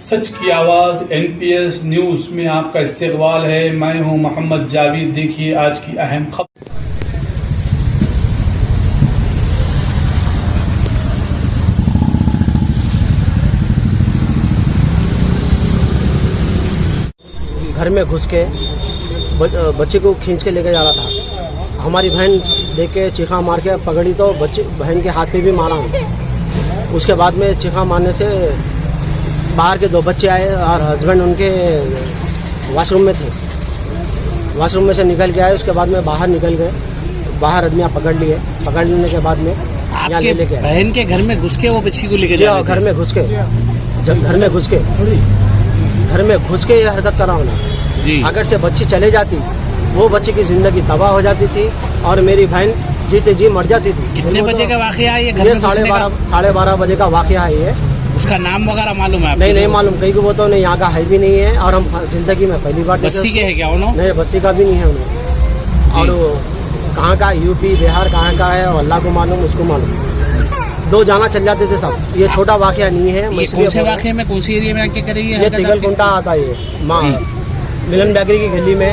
सच की आवाज NPS news में आपका इस्तकबाल है। मैं हूं मोहम्मद जावेद। देखिए आज की अहम खबर। घर में घुस के बच्चे को खींच के लेके जा रहा था। हमारी बहन देख के चीखा मार के पकड़ी तो बहन के हाथ पे भी मारा। उसके बाद में चीखा मारने से बाहर के 2 बच्चे आए और हस्बैंड उनके वॉशरूम में थे। वॉशरूम में से निकल के आए। उसके बाद में बाहर निकल गए। बाहर आदमियाँ पकड़ लिए। पकड़ लेने के बाद में यहाँ ले लेके आए। बहन के घर में घुस के वो बच्ची को लेके जा घर में घुस के ये हरकत करा उन्हें। अगर से बच्ची चले जाती वो बच्ची की जिंदगी तबाह हो जाती थी और मेरी बहन जीते जी मर जाती थी। कितने बजे का वाकया है ये? 12:30 बजे का वाकया है ये। उसका नाम वगैरह मालूम है? नहीं मालूम। कहीं को वो तो नहीं, यहाँ का है भी नहीं है और हम जिंदगी में पहली बार। बस्ती के है क्या उन्होंने? नहीं, बस्ती का भी नहीं है उन्होंने। और कहाँ का, यूपी बिहार कहाँ का है और अल्लाह को मालूम, उसको मालूम। 2 जाना चल जाते थे सब। ये छोटा वाकया नहीं है। कौन से वाकये में, कौन सी एरिया में आके करेगी? ये तिगल कुंटा आता है। ये मिलन बेकरी की गली में